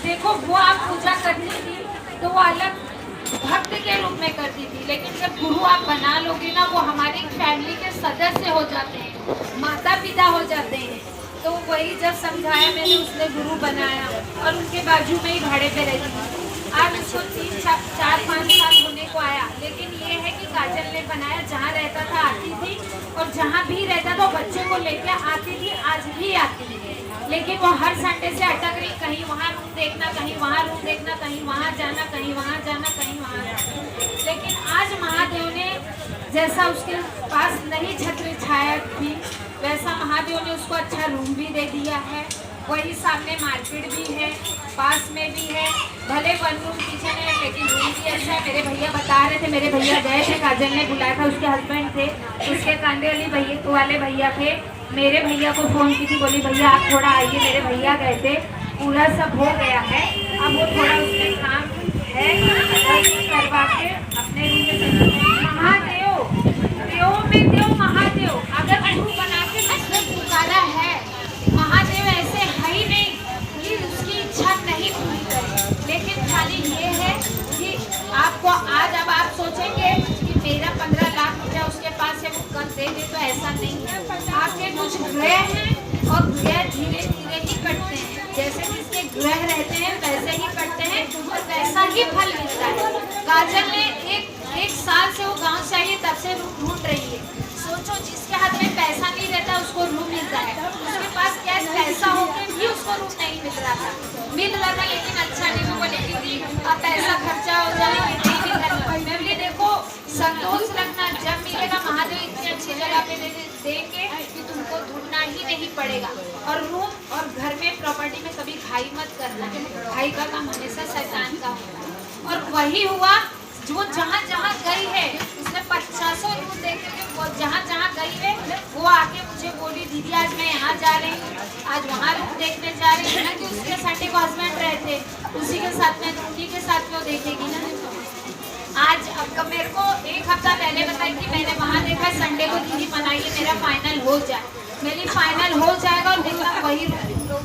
देखो वो आप पूजा करती थी तो वो अलग भक्त के रूप में करती थी, लेकिन जब गुरु आप बना लोगे ना, वो हमारी फैमिली के सदस्य हो जाते हैं, माता पिता हो जाते हैं। तो वही जब समझाया मैंने, उसने गुरु बनाया और उनके बाजू में ही भाड़े पे रहती थी। आज उसको 3-4-5 साल होने को आया, लेकिन ये है कि काजल ने बनाया, जहाँ रहता था आती थी और जहाँ भी रहता था बच्चे को लेके आती थी, आज भी आती है। लेकिन वो हर संडे से अटक रही, कहीं वहाँ रूम देखना, कहीं वहाँ रूम देखना, कहीं वहाँ जाना, कहीं वहाँ जाना, कहीं वहाँ जाना। लेकिन आज महादेव ने जैसा उसके पास नहीं छत्र छाया थी, वैसा महादेव ने उसको अच्छा रूम भी दे दिया है। वही सामने मार्केट भी है, पास में भी है, भले 1 रूम किचन है, लेकिन रूम भी अच्छा है। मेरे भैया बता रहे थे, मेरे भैया गए थे, काजल ने बुलाया था, उसके हस्बैंड थे, उसके कांदे वाले भैया थे, मेरे भैया को फ़ोन की थी, बोली भैया आप थोड़ा आइए। मेरे भैया गए थे, पूरा सब हो गया है। अब वो थोड़ा उसमें काम है, करवा के अपने रूम में महादेव देव में देव महादेव अगर गुरु बना के उसने पुकारा है, महादेव ऐसे है ही नहीं कि उसकी इच्छा नहीं पूरी करे। लेकिन खाली ये है कि आपको आज अब आप सोचेंगे कि मेरा 15 लाख रुपया उसके पास है, वो कर दे दे, तो ऐसा नहीं है। आपके कुछ ग्रह हैं और ग्रह धीरे धीरे ही कटते हैं, जैसे जिसके ग्रह रहते हैं वैसे ही कटते हैं और वैसा ही फल मिलता है। काजल ने एक साल से वो गांव से आई है, तब से रूम ढूंढ रही है। सोचो, जिसके हाथ में पैसा नहीं रहता उसको रूम मिलता है, उसके पास कैश पैसा होकर भी उसको रूम नहीं मिल रहा था, लेकिन अच्छा नहीं। वो बोले कि अब पैसा खर्चा हो जाए, नहीं मिल रहा। मैं बोली देखो, संतोष रखना, जब मिलेगा महादेव इतनी अच्छी जगह पे देंगे कि तुमको ढूंढना ही नहीं पड़ेगा। और रूम और घर में प्रॉपर्टी में कभी घाई मत करना, घाई का काम हमेशा शैतान का होता है। और वही हुआ, जो जहाँ जहाँ गई है उसने 50 रूम देखे थे, वो जहाँ जहाँ गई है वो आके मुझे बोली दीदी आज मैं यहाँ जा रही हूँ, आज वहाँ रूम देखने जा रही हूँ ना, कि उसके संडे को हस्बैंड रहते, उसी के साथ में उन्हीं के साथ में वो देखेगी ना। आज अब मेरे को 1 हफ्ता पहले बताई कि मैंने वहाँ देखा, संडे को दीदी बनाइए मेरा फाइनल हो जाए। मेरी फाइनल हो जाएगा और देखना वही रूम,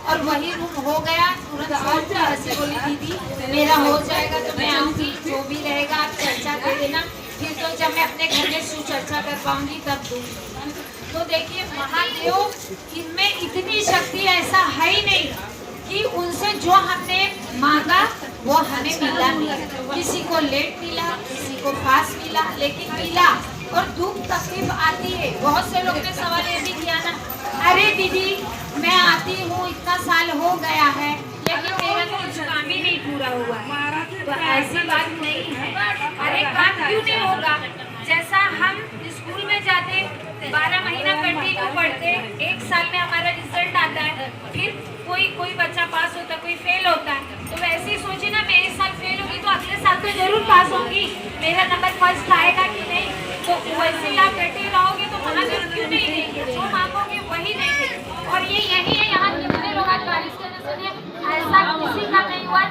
और वही रूम हो गया। तुरंत बहुत हंसी बोली दीदी मेरा हो जाएगा तो मैं आऊँगी, जो भी रहेगा आप चर्चा कर देना, फिर तो जब मैं अपने घर में सुचर्चा कर पाऊँगी तब दूँगी। तो देखिए महादेव, इनमें इतनी शक्ति ऐसा है ही नहीं कि उनसे जो हमने मांगा वो हमें मिला नहीं। किसी को लेट मिला, किसी को फास्ट मिला, लेकिन मिला। और दुख तकलीफ आती है। बहुत से लोग ने सवाल ये भी किया ना, अरे दीदी मैं आती हूँ, इतना साल हो गया है, लेकिन मेरा तो कुछ काम ही नहीं पूरा हुआ है। तो ऐसी बात नहीं है। अरे काम क्यों नहीं होगा? जैसा हम स्कूल में जाते 12 महीना कंटिन्यू पढ़ते, 1 साल में हमारा रिजल्ट आता है, फिर कोई बच्चा पास होता है, कोई फेल होता है, तो वैसे ही सोचिए ना, मैं इस साल फेल होगी तो अगले साल तो जरूर पास होगी, मेरा नंबर फर्स्ट आएगा कि नहीं। तो वैसे ही आप बैठे रहोगे तो महादेव क्यों नहीं देंगे? जो मांगोगे वही देंगे। और ये यही है, यहाँ कितने लोग आज बारिश के वजह से ऐसा किसी का नहीं हुआ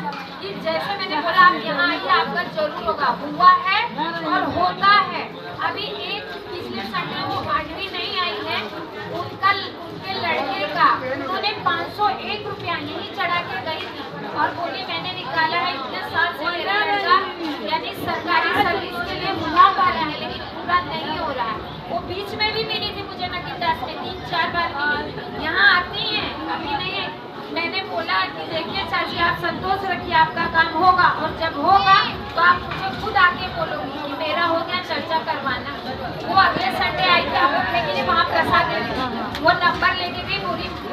कि जैसे मैंने बोला आप यहाँ आइए, आपका जरूर होगा, हुआ है और होता है। अभी एक पिछले संडे वो आदमी नहीं आई है, उनके लड़के का उन्होंने 501 रुपया यही चढ़ा के गई थी और बोली मैंने निकाला है, इतने साल से मेरा लड़का यानी सरकारी सर्विस के लिए हुआ वाला है, लेकिन पूरा नहीं हो रहा है। वो बीच में भी मिली थी मुझे नगीनदास में, 3-4 बार मिली। यहाँ आती हैं, अभी नहीं है। मैंने बोला कि देखिए चाची आप संतोष रखिए, आपका काम होगा, और जब होगा तो आप मुझे खुद आके बोलोगी कि मेरा हो गया, चर्चा करवाना। वो अगले संडे आई थी, आप अपने के लिए वहाँ प्रसाद दे दी, वो नंबर लेके गई,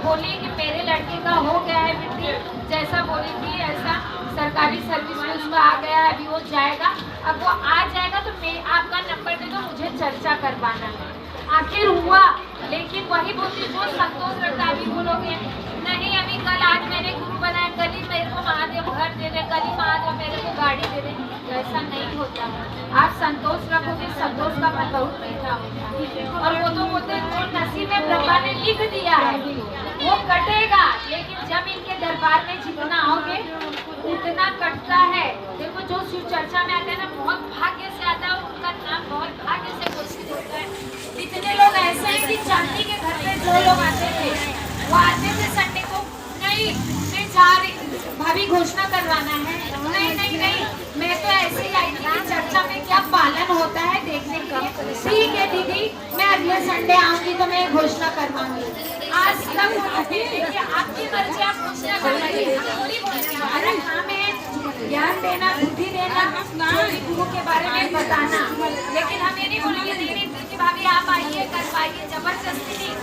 बोली कि मेरे लड़के का हो गया है बेटी, जैसा बोली थी ऐसा सरकारी सर्विस में उसका आ गया है, अभी वो जाएगा। अब वो आ जाएगा तो मैं आपका नंबर दे दो, मुझे चर्चा करवाना है। आखिर हुआ, लेकिन वही बोलती जो संतोष रखता, अभी बोलोगे नहीं अभी कल आज मैंने गुरु बनाया, कल ही मेरे को महादेव घर दे दे, कल ही महादेव मेरे को गाड़ी दे दे, ऐसा नहीं होता। आप संतोष रखोगे, संतोष का फल बहुत मीठा होता है। और वो तो बोलते जो नसीब में ब्रह्मा ने लिख दिया है वो कटेगा, लेकिन जब इनके दरबार में जितना आओगे उतना कटता है। देखो जो शिव चर्चा में आते हैं ना, बहुत भाग्य से आता है, उनका नाम बहुत भाग्य से घोषित होता है। इतने लोग ऐसे हैं कि चांदी के घर पे जो लोग आते थे वो आते थे संडे को, नहीं मैं जा रही भाभी घोषणा करवाना है। नहीं नहीं नहीं, मैं तो ऐसे ही आई थी कि चर्चा में क्या पालन होता है देखने के लिए। ठीक है दीदी, मैं अगले संडे आऊंगी तो मैं घोषणा करवाऊंगी। आज तक देखिए आपकी मर्जी, आप घोषणा करवाइए। हमारा काम है ज्ञान देना, बुद्धि देना, गुरु के बारे में बताना। लेकिन हम ये नहीं बोलेंगे नहीं दीदी भाभी आप आइए करवाइए, जबरदस्ती नहीं।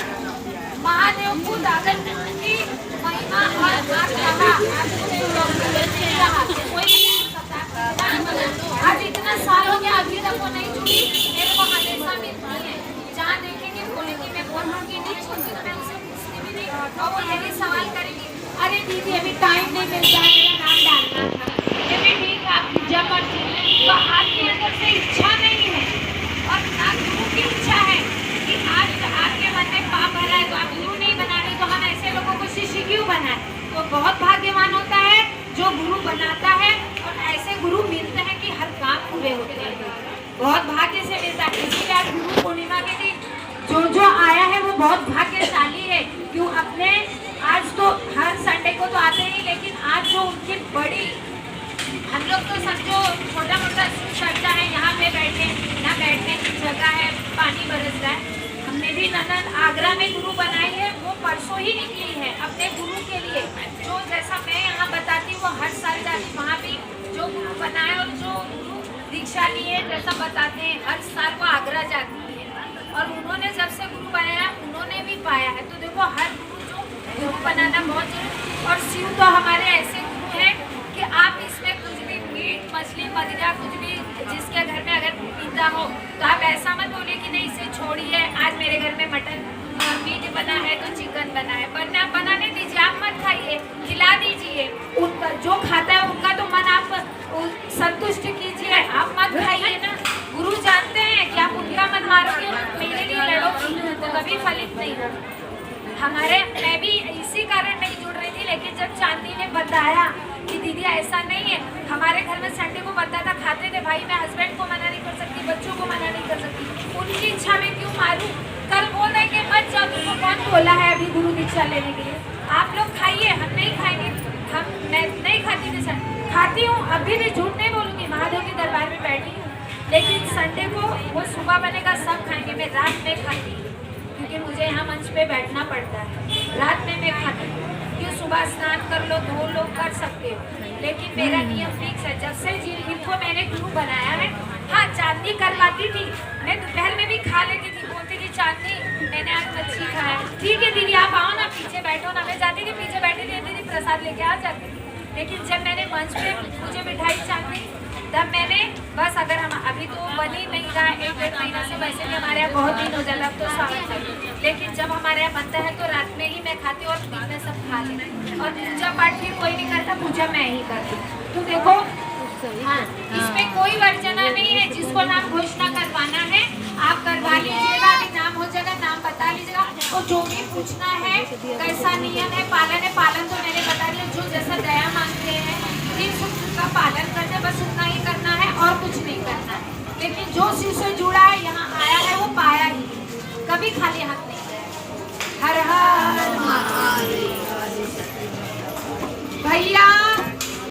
महादेव खुद अगर उनकी महिमा और आज इतना साल हो गया अभी तक वो नहीं जुड़ी, मेरे को हमेशा मिलती है। जहाँ देखेंगे बोलेंगी मैं बोलूँगी नहीं छोड़ती तो मैं उसे पूछती भी नहीं, और वो यही सवाल करेगी अरे दीदी अभी टाइम नहीं मिलता है, मेरा नाम डालना था। ये भी ठीक है, आपकी जब मर्जी, तो आपके अंदर से इच्छा नहीं है और ना गुरु की इच्छा है कि आज आपके मन में पाप भरा है तो आप गुरु नहीं बना रहे, तो हम ऐसे लोगों को शिष्य क्यों बनाए? तो बहुत भाग्यवान होता है जो गुरु बनाता है और ऐसे गुरु मिलते हैं कि हर काम पूरे होते हैं। बहुत भाग्य से मिलता है, इसीलिए आज गुरु पूर्णिमा के दिन जो आया है वो बहुत भाग्यशाली है। क्यों अपने आज तो हर संडे को तो आते ही, लेकिन आज जो उनकी बड़ी हम लोग तो समझो छोटा मोटा चर्चा है, यहाँ पे बैठे ना बैठने की जगह है, पानी बरस रहा है। हमने भी ननद आगरा में गुरु बनाई है, वो परसों ही निकली है अपने गुरु के लिए। जो जैसा मैं यहाँ बताती हूँ वो हर साल जाती, वहाँ भी जो गुरु बनाए और जो गुरु दीक्षा लिए जैसा बताते हैं हर साल वो आगरा जाती है। और उन्होंने जब से गुरु बनाया उन्होंने भी पाया है। तो देखो हर गुरु बनाना बहुत जरूरी। और शिव तो हमारे ऐसे गुरु हैं कि आप इसमें कुछ भी मीट मछली मदिरा कुछ भी जिसके घर में अगर पीता हो तो आप ऐसा मत बोलिए कि नहीं इसे छोड़िए, आज मेरे घर में मटन मीट बना है तो चिकन बना है, बनाने दीजिए, आप मत खाइए, खिला दीजिए। उनका जो खाता है उनका तो मन आप संतुष्ट कीजिए, आप मत खाइए ना। गुरु जानते हैं कि आप उनका मन मारोगे मेरे लिए लड़ोगे तो कभी फलित नहीं होगा। मैं भी इसी कारण नहीं जुड़ रही थी, लेकिन जब चांदी ने बताया कि दीदी ऐसा नहीं है, हमारे घर में संडे को बनता था, खाते थे भाई, मैं हस्बैंड को मना नहीं कर सकती, बच्चों को मना नहीं कर सकती, उनकी इच्छा में क्यों मारूं? कल बोल देंगे मत जाओ, तुमको कौन बोला है अभी गुरु दीक्षा लेने के लिए? आप लोग खाइए, हम नहीं खाएंगे। मैं नहीं खाती थी सर, खाती हूँ अभी भी, झूठ नहीं बोलूँगी, महादेव के दरबार में बैठी हूँ, लेकिन संडे को वो सुबह बनेगा सब खाएंगे, मैं रात में खाती हूँ क्योंकि मुझे यहाँ मंच पे बैठना पड़ता है। रात में मैं खाती हूँ क्यों, सुबह स्नान कर लो, धो लो, कर सकते हो, लेकिन मेरा नियम फिक्स है। जब से जिनको मैंने गुरु बनाया है, हाँ चांदी करवाती थी, मैं दोपहर में भी खा लेती थी, बोलती थी चांदी मैंने आज मच्छी खाया, ठीक है दीदी आप आओ ना पीछे बैठो ना, मैं जाती थी पीछे बैठी थी, दीदी प्रसाद लेके आ जाती थी। लेकिन जब मैंने मंच पे मुझे बिठाई चांदी, तब मैंने बस अगर हम अभी तो बन ही नहीं रहा, 1-1.5 महीना से वैसे भी हमारे यहाँ बहुत दिन हो जाता, अब तो स्वागत है, लेकिन जब हमारे यहाँ बनता है तो रात में ही मैं खाती हूँ और दिन में सब खा लेती। और पूजा पाठ भी कोई नहीं करता, पूजा मैं ही करती। तो देखो हाँ, इसमें कोई वर्जना नहीं है। जिसको नाम घोषणा करवाना है आप करवा लीजिएगा, अभी नाम हो जाएगा, नाम बता लीजिएगा। तो जो भी पूछना है कैसा नियम है, पालन तो मैंने बता दिया, जो जैसा दया मांगते हैं का पालन करते, बस उतना ही करना है और कुछ नहीं करना है। लेकिन जो शिव से जुड़ा है, यहाँ आया है, वो पाया ही, कभी खाली हाथ नहीं गया। हर हर महादेव भैया।